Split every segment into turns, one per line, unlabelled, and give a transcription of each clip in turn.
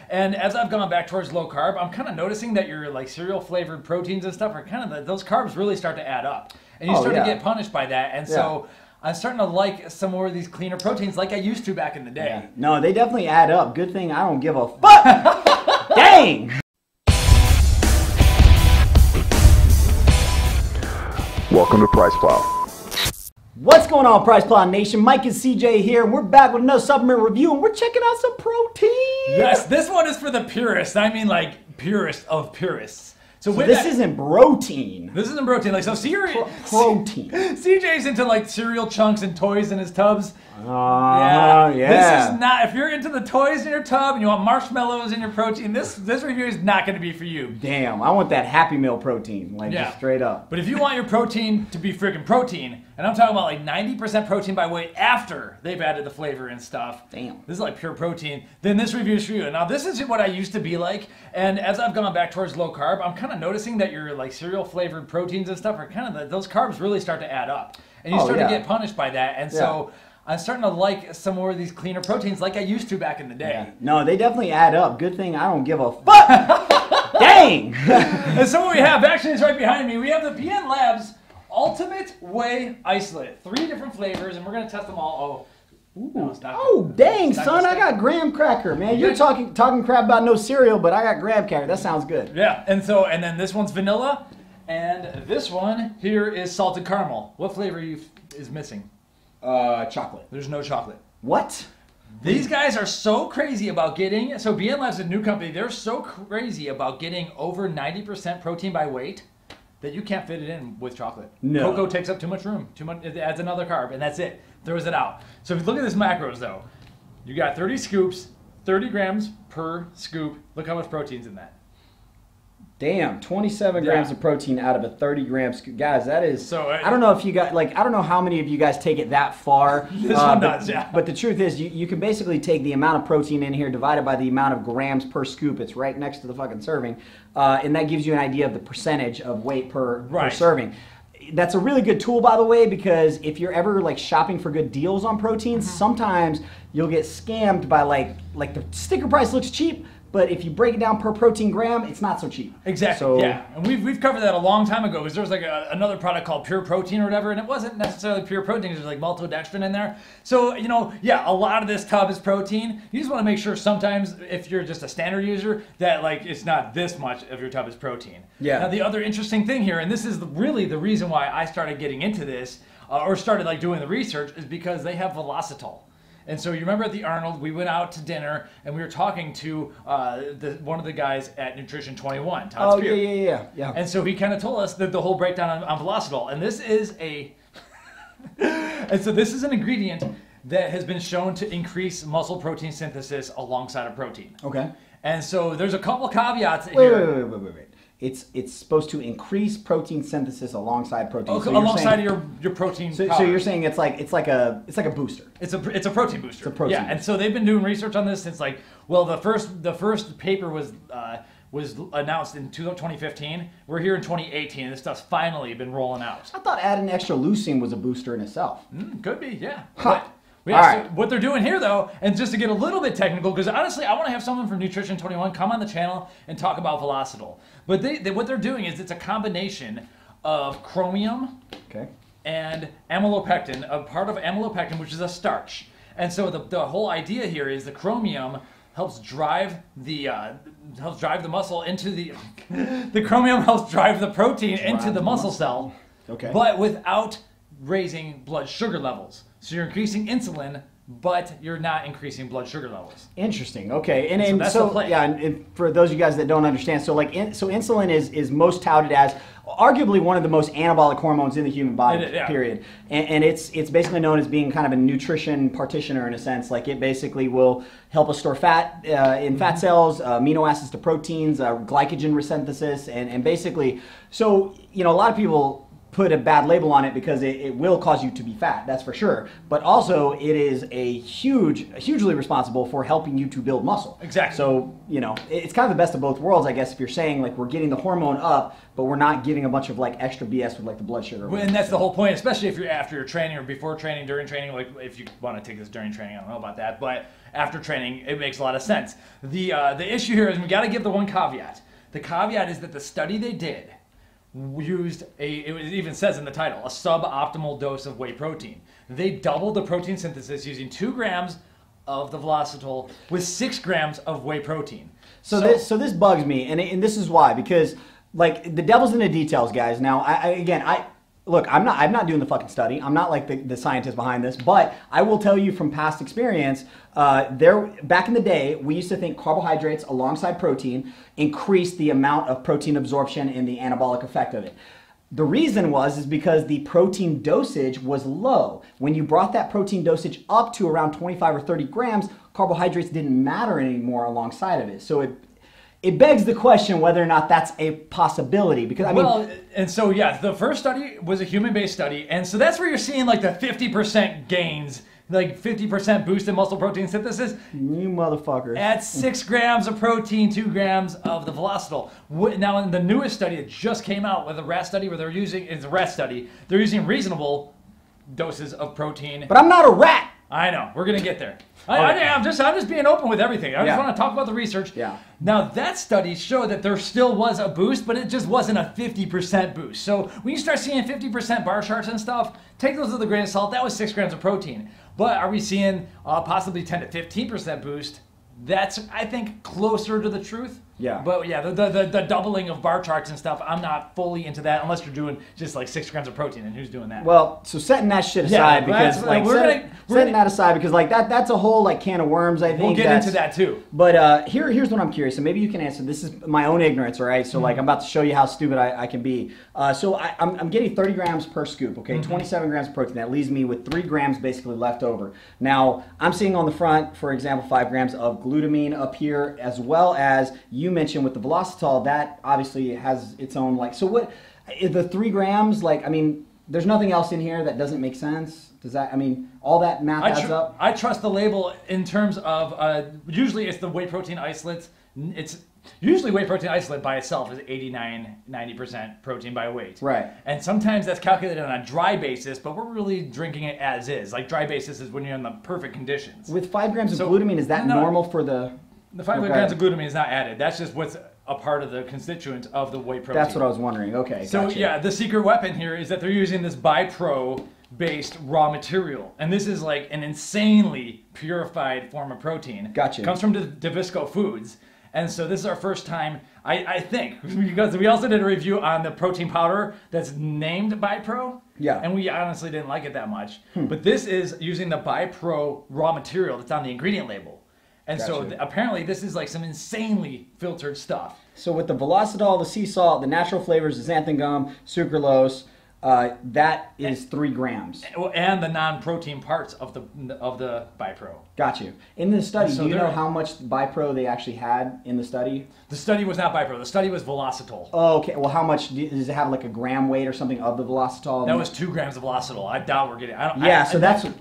And as I've gone back towards low carb, I'm kind of noticing that your like cereal flavored proteins and stuff are kind of, those carbs really start to add up. And you start to get punished by that. And so I'm starting to like some more of these cleaner proteins like I used to back in the day.
Yeah. No, they definitely add up. Good thing I don't give a fuck. Dang!
Welcome to PricePlow.
What's going on, PricePlow Nation? Mike and CJ here, and we're back with another supplement review, and we're checking out some protein.
Yes, this one is for the purists. I mean, like, purist of purists.
So this isn't protein.
This isn't protein. Like, so
protein.
CJ's into, like, cereal chunks and toys in his tubs.
Yeah.
This is not, if you're into the toys in your tub and you want marshmallows in your protein, this review is not going to be for you.
Damn, I want that Happy Meal protein, like just straight up.
But if you want your protein to be freaking protein, and I'm talking about like 90% protein by weight after they've added the flavor and stuff.
Damn.
This is like pure protein. Then this review is for you. Now this is what I used to be like, and as I've gone back towards low carb, I'm kind of noticing that your like cereal flavored proteins and stuff are kind of, those carbs really start to add up. And you start to get punished by that. And so I'm starting to like some more of these cleaner proteins like I used to back in the day.
Yeah. No, they definitely add up. Good thing I don't give a fuck. Dang!
And so what we have, actually it's right behind me, we have the PN Labs Ultimate Whey Isolate. 3 different flavors, and we're going to test them all.
Dang, son, I got graham cracker, man. You're talking crap about no cereal, but I got graham cracker. That sounds good.
Yeah, and then this one's vanilla, and this one here is salted caramel. What flavor is missing?
Chocolate.
There's no chocolate.
What?
These guys are so crazy about getting, so BN Labs is a new company, they're so crazy about getting over 90% protein by weight that you can't fit it in with chocolate.
No.
Cocoa takes up too much room, it adds another carb, and that's it. Throws it out. So if you look at this macros though, you got 30 scoops, 30 grams per scoop. Look how much protein's in that.
Damn, 27 grams of protein out of a 30 gram scoop. Guys, that is, so, I don't know if you got, like, I don't know how many of you guys take it that far.
This one does,
But the truth is, you can basically take the amount of protein in here divided by the amount of grams per scoop. It's right next to the fucking serving. And that gives you an idea of the percentage of weight per serving. That's a really good tool, by the way, because if you're ever like shopping for good deals on proteins, sometimes you'll get scammed by like the sticker price looks cheap, but if you break it down per protein gram, it's not so cheap.
Exactly. So, yeah, and we've covered that a long time ago because there was like another product called Pure Protein or whatever, and it wasn't necessarily pure protein. There's like maltodextrin in there. So you know, a lot of this tub is protein. You just want to make sure sometimes if you're just a standard user that like it's not this much of your tub is protein. Yeah. Now the other interesting thing here, and this is really the reason why I started getting into this or started like doing the research, is because they have Velocitol. And so you remember at the Arnold, we went out to dinner and we were talking to one of the guys at Nutrition 21, Todd Spear.
Yeah.
And so he kind of told us the whole breakdown on Velocitol. And this is this is an ingredient that has been shown to increase muscle protein synthesis alongside of protein.
Okay.
And so there's a couple caveats here.
Wait. It's supposed to increase protein synthesis alongside protein.
Okay, so alongside of your protein.
So you're saying it's like a booster.
It's a protein booster.
It's a protein.
Yeah, and so they've been doing research on this since like the first paper was announced in 2015. We're here in 2018, and this stuff's finally been rolling out.
I thought adding extra leucine was a booster in itself.
Could be, yeah.
Huh.
So what they're doing here, though, and just to get a little bit technical, because honestly, I want to have someone from Nutrition 21 come on the channel and talk about Velocitol. But what they're doing is it's a combination of chromium and amylopectin, a part of amylopectin, which is a starch. And so the whole idea here is the chromium helps drive the muscle into the chromium helps drive the protein into the muscle cell. Okay. But without raising blood sugar levels. So you're increasing insulin, but you're not increasing blood sugar levels.
Interesting. Okay, and for those of you guys that don't understand, so insulin is most touted as arguably one of the most anabolic hormones in the human body. Period. And it's basically known as being kind of a nutrition partitioner in a sense. Like it basically will help us store fat in fat cells, amino acids to proteins, glycogen resynthesis, and basically, so a lot of people put a bad label on it because it will cause you to be fat, that's for sure. But also, it is hugely responsible for helping you to build muscle.
Exactly.
So, you know, it's kind of the best of both worlds, I guess, if you're saying, like, we're getting the hormone up, but we're not getting a bunch of, like, extra BS with, like, the blood sugar.
Well, and that's the whole point, especially if you're after your training or before training, during training, like, if you want to take this during training, I don't know about that, but after training, it makes a lot of sense. The issue here is we got to give the one caveat. The caveat is that the study they did used it even says in the title, a suboptimal dose of whey protein. They doubled the protein synthesis using 2 grams of the velocitol with 6 grams of whey protein.
So this bugs me, and this is why, because like the devil's in the details, guys. Now, look, I'm not doing the fucking study. I'm not like the scientist behind this, but I will tell you from past experience, back in the day, we used to think carbohydrates alongside protein increased the amount of protein absorption and the anabolic effect of it. The reason is because the protein dosage was low. When you brought that protein dosage up to around 25 or 30 grams, carbohydrates didn't matter anymore alongside of it. So it begs the question whether or not that's a possibility, because I mean,
and so yeah, the first study was a human-based study, and so that's where you're seeing like the 50% gains, like 50% boost in muscle protein synthesis.
You motherfuckers.
At 6 grams of protein, 2 grams of the velocitol. Now in the newest study, it just came out with a rat study where they're using reasonable doses of protein.
But I'm not a rat.
I know. We're gonna get there. I'm just being open with everything. I just want to talk about the research.
Yeah.
Now that study showed that there still was a boost, but it just wasn't a 50% boost. So when you start seeing 50% bar charts and stuff, take those with a grain of salt. That was 6 grams of protein. But are we seeing possibly 10 to 15% boost? That's, I think, closer to the truth.
Yeah.
But yeah, the doubling of bar charts and stuff, I'm not fully into that unless you're doing just like 6 grams of protein, and who's doing that?
Well, so setting that shit aside, because like setting that aside, because like that's a whole like can of worms. I think
we'll get into that too.
But here's what I'm curious, and maybe you can answer. This is my own ignorance, all right? So like I'm about to show you how stupid I can be. So I'm getting 30 grams per scoop, okay? 27 grams of protein. That leaves me with 3 grams basically left over. Now I'm seeing on the front, for example, 5 grams of glutamine up here, as well as you mentioned with the velocitol, that obviously has its own like. So what is the 3 grams? Like, I mean, there's nothing else in here that doesn't make sense. Does that? I mean, all that math adds up.
I trust the label in terms of usually it's the whey protein isolates. It's usually whey protein isolate by itself is 89-90% protein by weight.
Right.
And sometimes that's calculated on a dry basis, but we're really drinking it as is. Like dry basis is when you're in the perfect conditions.
With 5 grams of glutamine, is that normal for the?
The 5 grams of glutamine is not added. That's just what's a part of the constituent of the whey protein.
That's what I was wondering. Okay.
So
gotcha.
yeah, the secret weapon here is that they're using this BiPro-based raw material, and this is like an insanely purified form of protein.
Gotcha.
It comes from Davisco Foods, and so this is our first time. I think because we also did a review on the protein powder that's named BiPro.
Yeah.
And we honestly didn't like it that much. But this is using the BiPro raw material that's on the ingredient label. And so apparently this is like some insanely filtered stuff.
So with the velocitol, the sea salt, the natural flavors, the xanthan gum, sucralose, that is 3 grams.
And the non-protein parts of the BiPro.
Got you. In the study, do you know how much BiPro they actually had in the study?
The study was not BiPro. The study was velocitol.
Oh, okay. Well, how much does it have? Like a gram weight or something of the velocitol?
That was 2 grams of velocitol. I doubt we're getting.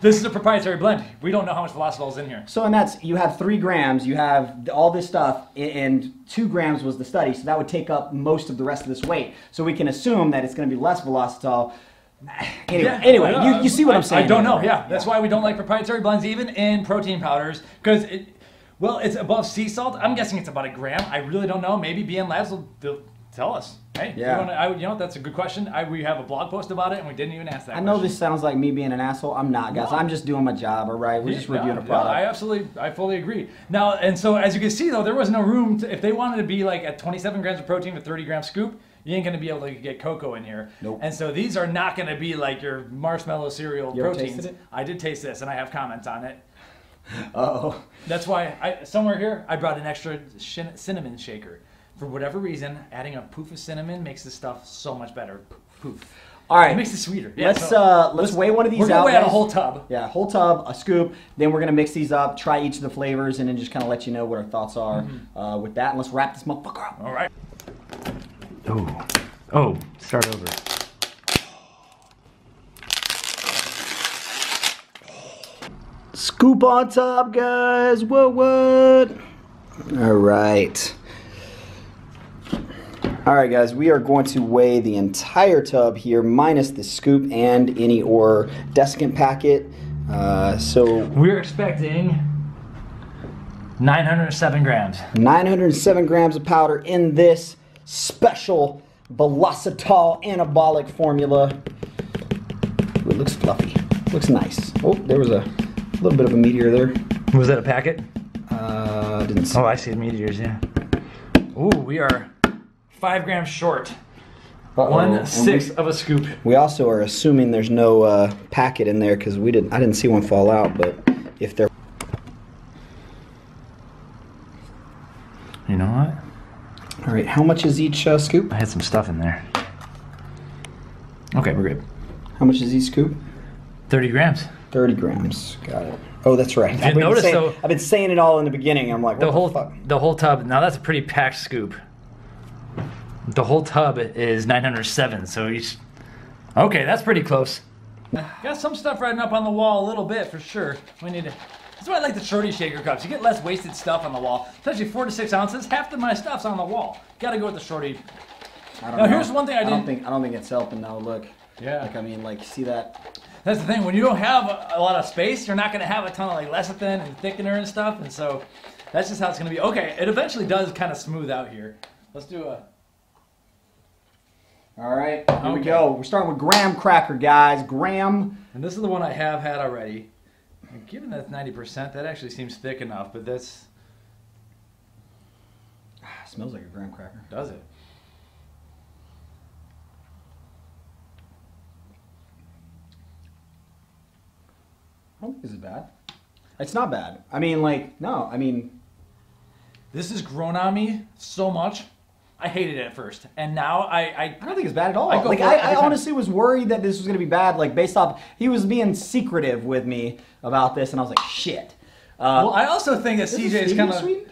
This is a proprietary blend. We don't know how much velocitol is in here.
So, and that's you have 3 grams. You have all this stuff, and 2 grams was the study. So that would take up most of the rest of this weight. So we can assume that it's going to be less velocitol. Anyway, you see what I'm saying?
I don't know. Yeah, that's why we don't like proprietary blends, even in protein powders, because it's above sea salt. I'm guessing it's about 1 gram. I really don't know. Maybe BN Labs will tell us. Hey, that's a good question. We have a blog post about it, and we didn't even ask that.
I know this sounds like me being an asshole. I'm not, guys. I'm just doing my job. All right, we're just reviewing a product.
I fully agree. Now, and so as you can see, though, there was no room if they wanted to be like at 27 grams of protein with 30 gram scoop. You ain't going to be able to get cocoa in here.
Nope.
And so these are not going to be like your marshmallow cereal proteins.
Ever tasted it?
I did taste this, and I have comments on it.
Uh-oh.
That's why somewhere here I brought an extra cinnamon shaker. For whatever reason, adding a poof of cinnamon makes this stuff so much better. Poof.
All right.
It makes it sweeter.
Yeah, let's weigh one of these out.
We're going to weigh out a whole tub.
Yeah, whole tub, a scoop. Then we're going to mix these up, try each of the flavors, and then just kind of let you know what our thoughts are with that. And let's wrap this motherfucker up.
All right.
Oh, start over.
Scoop on top, guys. What? All right. All right, guys, we are going to weigh the entire tub here, minus the scoop and any ore desiccant packet. So
we're expecting 907 grams.
907 grams of powder in this special Velocitol anabolic formula. Ooh, it looks fluffy. Looks nice. Oh, there was a little bit of a meteor there.
Was that a packet?
Didn't see.
Oh, I see the meteors, yeah. Ooh, we are 5 grams short. 1/6 of a scoop.
We also are assuming there's no packet in there because I didn't see one fall out, but if there.
You know what?
All right, how much is each scoop?
I had some stuff in there. Okay, we're good.
How much is each scoop?
30 grams.
30 grams. Got it. Oh, that's right.
I've
been saying it all in the beginning. I'm like, what the fuck?
The whole tub. Now that's a pretty packed scoop. The whole tub is 907. So each. Okay, that's pretty close. Got some stuff riding up on the wall a little bit for sure. We need to. That's why I like the shorty shaker cups. You get less wasted stuff on the wall. It's actually 4 to 6 ounces. Half of my stuff's on the wall. Got to go with the shorty.
I don't know.
Here's one thing I
don't think it's helping now. Look.
Yeah.
Like, I mean, like, see that?
That's the thing. When you don't have a lot of space, you're not going to have a ton of like lecithin and thickener and stuff. And so that's just how it's going to be. Okay, it eventually does kind of smooth out here. Let's do a.
All right, here we go. We're starting with graham cracker, guys. Graham.
And this is the one I have had already. And given that 90%, that actually seems thick enough, but that's.
Smells like a graham cracker.
Does it?
I don't think this is bad. It's not bad. I mean, like, no, I mean.
This has grown on me so much. I hated it at first, and now I
don't think it's bad at all. I honestly was worried that this was going to be bad, like based off, he was being secretive with me about this, and I was like, shit.
Well, I also think that CJ is kind of...
sweet?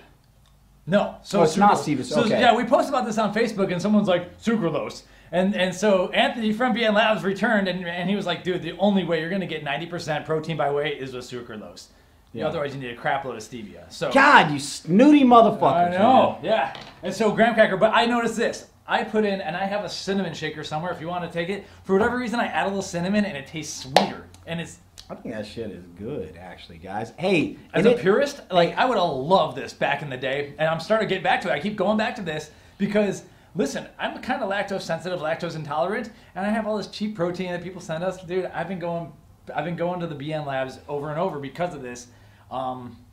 No. So
it's not stevia.
So,
okay.
Yeah, we posted about this on Facebook, and someone's like, sucralose. And so Anthony from BN Labs returned, and he was like, dude, the only way you're going to get 90% protein by weight is with sucralose. Yeah. Otherwise, you need a crap load of stevia. So
God, you snooty motherfuckers.
I know, yeah. And so graham cracker, but I noticed this. I put in, and I have a cinnamon shaker somewhere if you want to take it. For whatever reason, I add a little cinnamon, and it tastes sweeter. And it's...
I think that shit is good, actually, guys. Hey,
as a purist, like, I would have loved this back in the day, and I'm starting to get back to it. I keep going back to this because, listen, I'm kind of lactose sensitive, lactose intolerant, and I have all this cheap protein that people send us. Dude, I've been going to the BN Labs over and over because of this.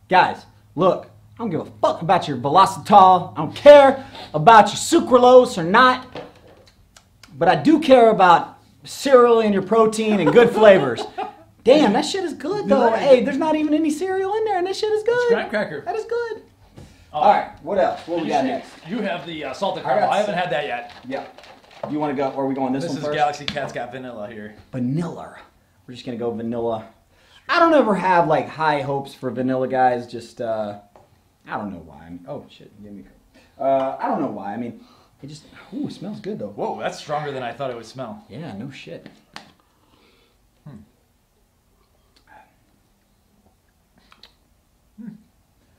Guys, look, I don't give a fuck about your Velocitol. I don't care about your sucralose or not. But I do care about cereal and your protein and good flavors. Damn, that shit is good, though. Hey, there's not even any cereal in there, and that shit is good.
It's graham cracker.
That is good. All right, what else? What we got next?
You have the salted caramel. I haven't had that yet.
Yeah. You want to go, or are we going this one first?
This is Galaxy Cat's got vanilla here.
Vanilla. We're just going to go vanilla. I don't ever have like high hopes for vanilla, guys. Just I don't know why. Oh shit! Give me. I don't know why. I mean, it just it smells good though.
Whoa, that's stronger than I thought it would smell.
Yeah, no shit.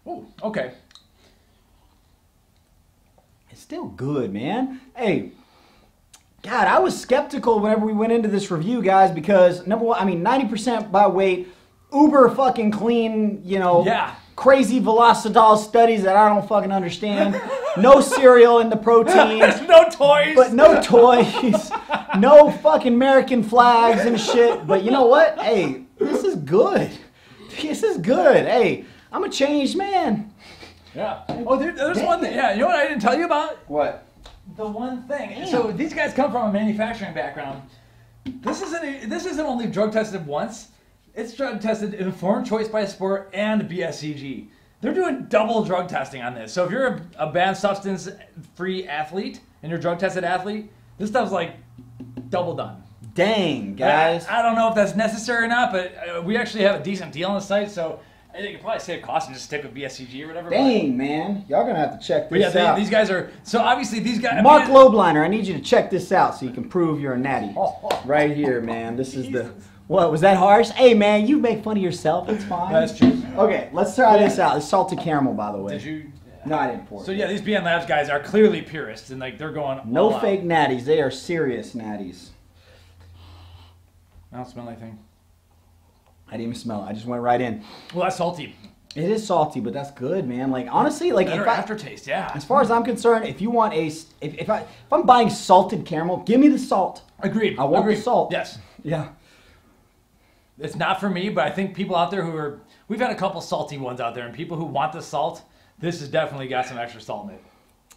Oh, okay.
It's still good, man. Hey. God, I was skeptical whenever we went into this review, guys, because number one, I mean, 90% by weight, uber fucking clean, you know, crazy Velocitol studies that I don't fucking understand. No cereal in the protein.
No toys.
But no toys. No fucking American flags and shit. But you know what? Hey, this is good. This is good. Hey, I'm a changed man.
Yeah. Oh, there's one thing. Yeah, you know what I didn't tell you about?
What?
The one thing. Damn. So these guys come from a manufacturing background. This isn't only drug tested once. It's drug tested in Informed Choice by Sport and BSCG. They're doing double drug testing on this. So if you're a banned substance free athlete and you're a drug tested athlete, this stuff's like double done.
Dang, guys.
I don't know if that's necessary or not, but we actually have a decent deal on the site, so I think you could probably save cost and just stick with BSCG or whatever.
Dang, man. Y'all gonna have to check this out.
These guys are, so obviously these guys.
Mark Lobliner, I need you to check this out so you can prove you're a natty. Right here, man. This is the What, was that harsh? Hey, man, you make fun of yourself. It's fine.
That's true.
Okay, let's try this out. It's salted caramel, by the way.
Did you?
No, I didn't pour it.
So yeah, these BN Labs guys are clearly purists, and like they're going
no
all
fake
out.
natties. They are serious natties.
I don't smell anything.
I didn't even smell it. I just went right in.
Well, that's salty.
It is salty, but that's good, man. Like, honestly, like
Better aftertaste, yeah.
As far as I'm concerned, if you want if I'm buying salted caramel, give me the salt.
Agreed.
I want the salt.
Yes.
Yeah.
It's not for me, but I think people out there we've had a couple salty ones out there, and people who want the salt, this has definitely got some extra salt in it.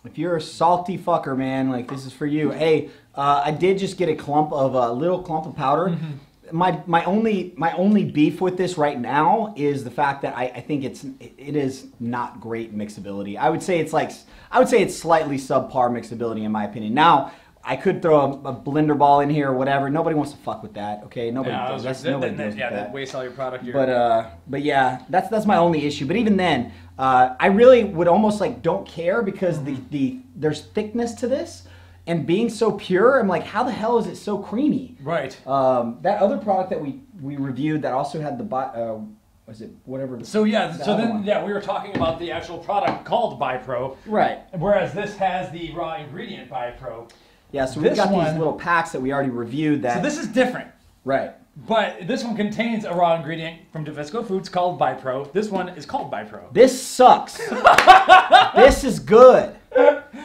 If you're a salty fucker, man, like this is for you. Hey, I did just get a little clump of powder.
Mm-hmm.
My only beef with this right now is the fact that I think it is not great mixability. I would say it's slightly subpar mixability in my opinion. Now I could throw a blender ball in here or whatever. Nobody wants to fuck with that. Okay, nobody does. Nobody deals with that.
That wastes all your product here.
But yeah, that's my only issue. But even then, I really would almost like don't care because there's thickness to this. And being so pure, I'm like, how the hell is it so creamy?
Right.
That other product that we reviewed that also had the was it whatever?
So yeah, we were talking about the actual product called BiPro.
Right.
Whereas this has the raw ingredient BiPro.
Yeah, so we've got these little packs that we already reviewed.
So this is different.
Right.
But this one contains a raw ingredient from Davisco Foods called BiPro. This one is called BiPro.
This sucks. This is good.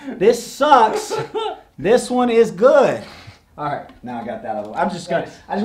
This sucks. This one is good. All right, now I got that out of the way. I just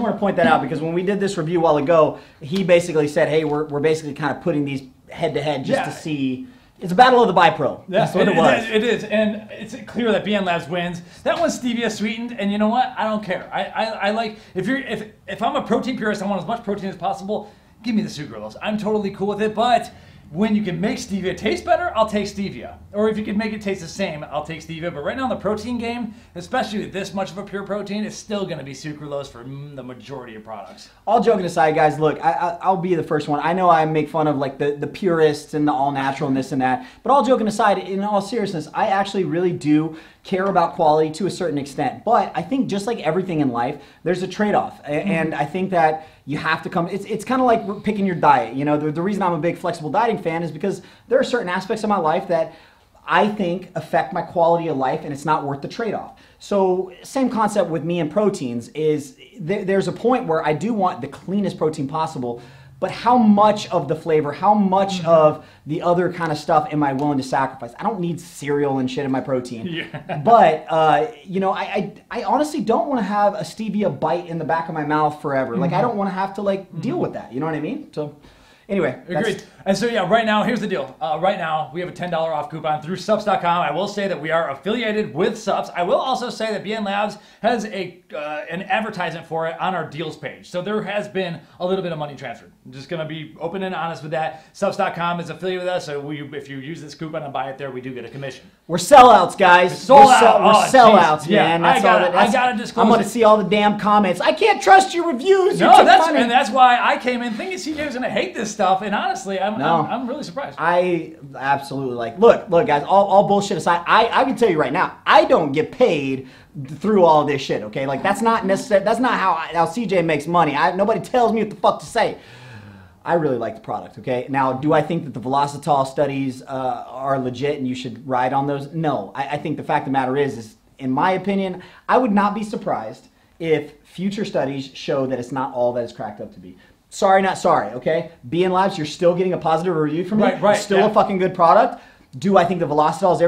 want to point that out because when we did this review a while ago, he basically said, hey, we're basically kind of putting these head to head just to see. It's a battle of the BiPro. That's what it was.
It is, and it's clear that BN Labs wins. That one's stevia sweetened, and you know what? I don't care. I like if I'm a protein purist, I want as much protein as possible. Give me the sucralose. I'm totally cool with it, but when you can make stevia taste better, I'll take stevia. Or if you can make it taste the same, I'll take stevia. But right now in the protein game, especially with this much of a pure protein, it's still going to be sucralose for the majority of products.
All joking aside, guys, look, I'll be the first one. I know I make fun of like the purists and the all natural and this and that. But all joking aside, in all seriousness, I actually really do care about quality to a certain extent. But I think just like everything in life, there's a trade-off. And I think that you have to come, it's kind of like picking your diet. You know, the reason I'm a big flexible dieting fan is because there are certain aspects of my life that I think affect my quality of life and it's not worth the trade-off. So same concept with me and proteins is there's a point where I do want the cleanest protein possible, but how much of the flavor, how much of the other kind of stuff am I willing to sacrifice? I don't need cereal and shit in my protein. Yeah. But, you know, I honestly don't want to have a stevia bite in the back of my mouth forever. Like, I don't want to have to, like, deal with that. You know what I mean? So, anyway.
Agreed. And so, yeah, right now, here's the deal. Right now, we have a $10 off coupon through Subs.com. I will say that we are affiliated with Subs. I will also say that BN Labs has an advertisement for it on our deals page. So there has been a little bit of money transferred. I'm just going to be open and honest with that. Subs.com is affiliated with us, so if you use this coupon and buy it there, we do get a commission.
We're sellouts, guys. We're sellouts, man.
Yeah, I gotta disclose.
I'm going to see all the damn comments. I can't trust your reviews.
That's why I came in thinking CJ was going to hate this stuff, and honestly, I'm really surprised.
I absolutely look, guys, all bullshit aside, I can tell you right now, I don't get paid through all this shit, okay? Like, that's not necessary. That's not how CJ makes money. Nobody tells me what the fuck to say. I really like the product, okay? Now, do I think that the Velocitol studies are legit and you should ride on those? No. I think the fact of the matter is, in my opinion, I would not be surprised if future studies show that it's not all that it's cracked up to be. Sorry, not sorry, okay? BN Labs, you're still getting a positive review from me. Right. It's still a fucking good product. Do I think the Velocitol is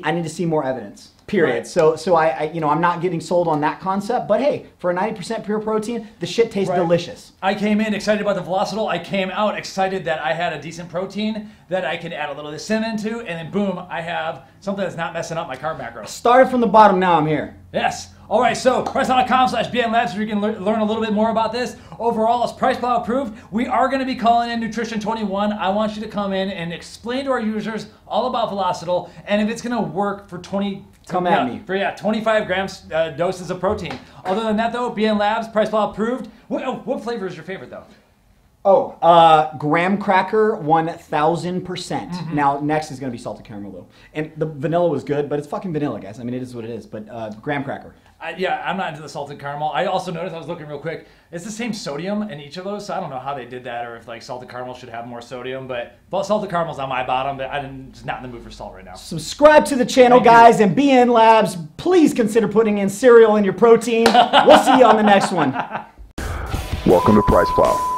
I need to see more evidence. Period. Right. So I I'm not getting sold on that concept, but hey, for a 90% pure protein, the shit tastes delicious.
I came in excited about the Velocitol. I came out excited that I had a decent protein that I could add a little of the cinnamon to, and then boom, I have something that's not messing up my carb macro.
Started from the bottom, now I'm here.
Yes. All right, so PricePlow.com/BNLabs so you can learn a little bit more about this. Overall, it's PricePlow approved. We are going to be calling in Nutrition 21. I want you to come in and explain to our users all about Velocitol and if it's going to work for 25 grams doses of protein. Other than that, though, BN Labs, PricePlow approved. What flavor is your favorite, though?
Graham cracker 1000%. Now next is going to be salted caramel though, and the vanilla was good, but it's fucking vanilla, guys. I mean, it is what it is. But graham cracker.
Yeah, I'm not into the salted caramel. I also noticed, I was looking real quick, it's the same sodium in each of those, so I don't know how they did that, or if like salted caramel should have more sodium, but salted caramel's on my bottom, but I'm just not in the mood for salt right now.
Subscribe to the channel, guys, and BN Labs, please consider putting in cereal in your protein. We'll see you on the next one.
Welcome to PricePlow.